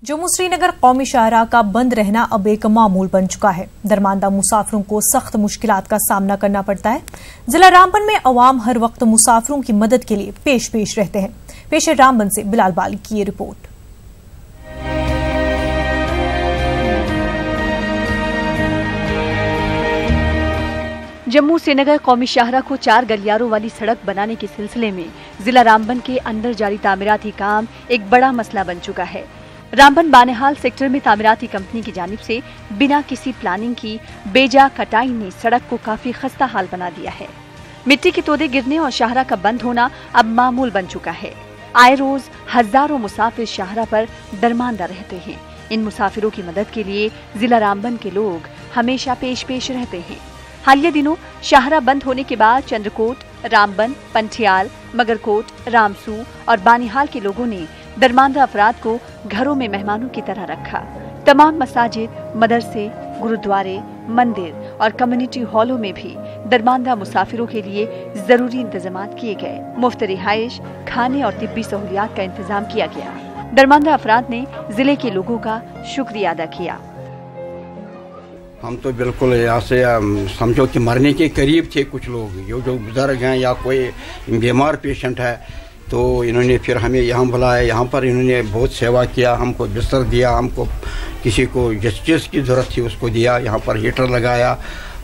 जम्मू श्रीनगर कौमी शाहराह का बंद रहना अब एक मामूल बन चुका है। दरमानदा मुसाफिरों को सख्त मुश्किलात का सामना करना पड़ता है। जिला रामबन में अवाम हर वक्त मुसाफिरों की मदद के लिए पेश रहते हैं। पेश है रामबन से बिलाल बाली की ये रिपोर्ट। जम्मू श्रीनगर कौमी शाहराह को 4 गलियारों वाली सड़क बनाने के सिलसिले में जिला रामबन के अंदर जारी तामीराती काम एक बड़ा मसला बन चुका है। रामबन बानेहाल सेक्टर में तामीराती कंपनी की जानिब से बिना किसी प्लानिंग की बेजा कटाई ने सड़क को काफी खस्ता हाल बना दिया है। मिट्टी के तोदे गिरने और शाहराह का बंद होना अब मामूल बन चुका है। आए रोज हजारों मुसाफिर शाहराह पर दरमानदा रहते हैं। इन मुसाफिरों की मदद के लिए जिला रामबन के लोग हमेशा पेश रहते हैं। हालिया दिनों शाहराह बंद होने के बाद चंद्रकोट, रामबन, पंथियाल, मगरकोट, रामसू और बानीहाल के लोगों ने दरमानदा अफराद को घरों में मेहमानों की तरह रखा। तमाम मसाजिद, मदरसे, गुरुद्वारे, मंदिर और कम्युनिटी हॉलों में भी दरमानदा मुसाफिरों के लिए जरूरी इंतजाम किए गए। मुफ्त रिहाइश, खाने और तिब्बी सहूलियात का इंतजाम किया गया। दरमानदा अफराद ने जिले के लोगों का शुक्रिया अदा किया। हम तो बिल्कुल यहाँ से समझो कि मरने के करीब थे। कुछ लोग जो बुजुर्ग हैं या कोई बीमार पेशेंट है, तो इन्होंने फिर हमें यहाँ बुलाया। यहाँ पर इन्होंने बहुत सेवा किया, हमको बिस्तर दिया, हमको किसी को जिस चीज़ की ज़रूरत थी उसको दिया। यहाँ पर हीटर लगाया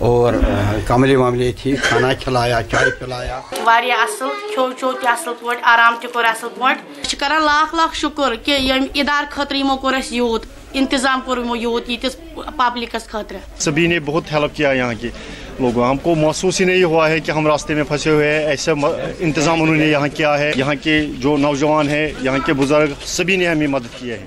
और कमरे वामले थी, खाना खिलाया, चाय पिलाया। वारिया असल खो ते असल पोट, आराम ते कोर असल पोट। करन लाख लाख शुक्र कि इदार खतर यमो कोर अस यूत इंतजाम कोर यूत यीतिस पब्लिकस खतर। सभी ने बहुत हेल्प किया यहाँ के लोगों। हमको महसूस ही नहीं हुआ है कि हम रास्ते में फंसे हुए हैं। ऐसा इंतजाम उन्होंने यहाँ किया है। यहाँ के जो नौजवान हैं, यहाँ के बुजुर्ग, सभी ने हमें मदद की है।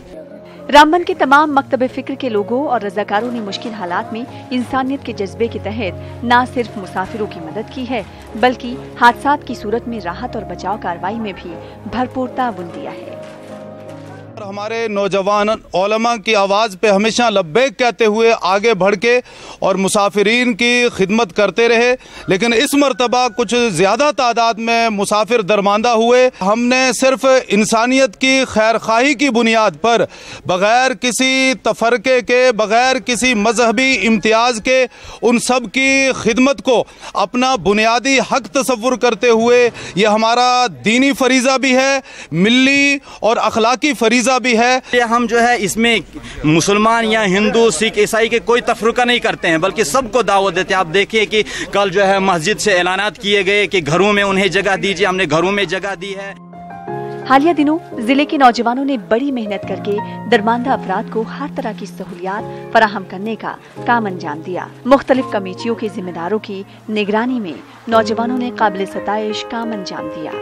रामबन के तमाम मकतब फिक्र के लोगों और रजाकारों ने मुश्किल हालात में इंसानियत के जज्बे के तहत न सिर्फ मुसाफिरों की मदद की है, बल्कि हादसात की सूरत में राहत और बचाव कार्रवाई में भी भरपूर ताउन दिया है। हमारे नौजवान उलमा की आवाज़ पे हमेशा लब्बैक कहते हुए आगे बढ़ के और मुसाफिरीन की खिदमत करते रहे। लेकिन इस मरतबा कुछ ज़्यादा तादाद में मुसाफिर दरमानदा हुए। हमने सिर्फ इंसानियत की खैर खाही की बुनियाद पर बग़ैर किसी तफरके के, बग़ैर किसी मजहबी इम्तियाज़ के उन सब की खिदमत को अपना बुनियादी हक तसव्वुर करते हुए ये हमारा दीनी फरीज़ा भी है, मिल्ली और अखलाकी फरीज़ा भी है। हम जो है इसमें मुसलमान या हिंदू, सिख, ईसाई के कोई तफरुका नहीं करते हैं, बल्कि सबको दावत देते हैं। आप देखिए कि कल जो है मस्जिद से ऐलानात किए गए कि घरों में उन्हें जगह दीजिए। हमने घरों में जगह दी है। हालिया दिनों जिले के नौजवानों ने बड़ी मेहनत करके दरमानदा अफराद को हर तरह की सहूलियात फराहम करने का काम अंजाम दिया। मुख्तलिफ कमेटियों के जिम्मेदारों की निगरानी में नौजवानों ने काबिल सताइश काम अंजाम दिया।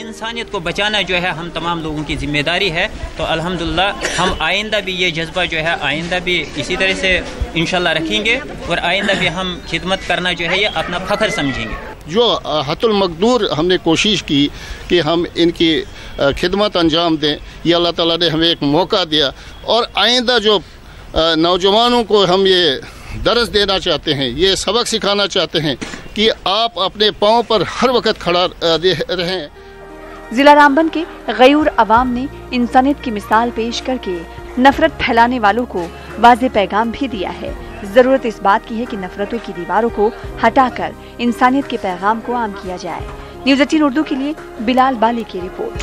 इंसानियत को बचाना जो है हम तमाम लोगों की जिम्मेदारी है। तो अल्हम्दुलिल्लाह हम आइंदा भी ये जज्बा जो है आइंदा भी इसी तरह से इंशाल्लाह रखेंगे और आइंदा भी हम खिदमत करना जो है ये अपना फख्र समझेंगे। जो हतुल मकदूर हमने कोशिश की कि हम इनकी खिदमत अंजाम दें, ये अल्लाह ताला ने हमें एक मौका दिया। और आइंदा जो नौजवानों को हम ये दर्स देना चाहते हैं, ये सबक सिखाना चाहते हैं कि आप अपने पाँव पर हर वक्त खड़ा रहें। जिला रामबन के गयूर अवाम ने इंसानियत की मिसाल पेश करके नफरत फैलाने वालों को वाज़ेह पैगाम भी दिया है। जरूरत इस बात की है कि नफरतों की दीवारों को हटाकर इंसानियत के पैगाम को आम किया जाए। न्यूज़ 18 उर्दू के लिए बिलाल बाली की रिपोर्ट।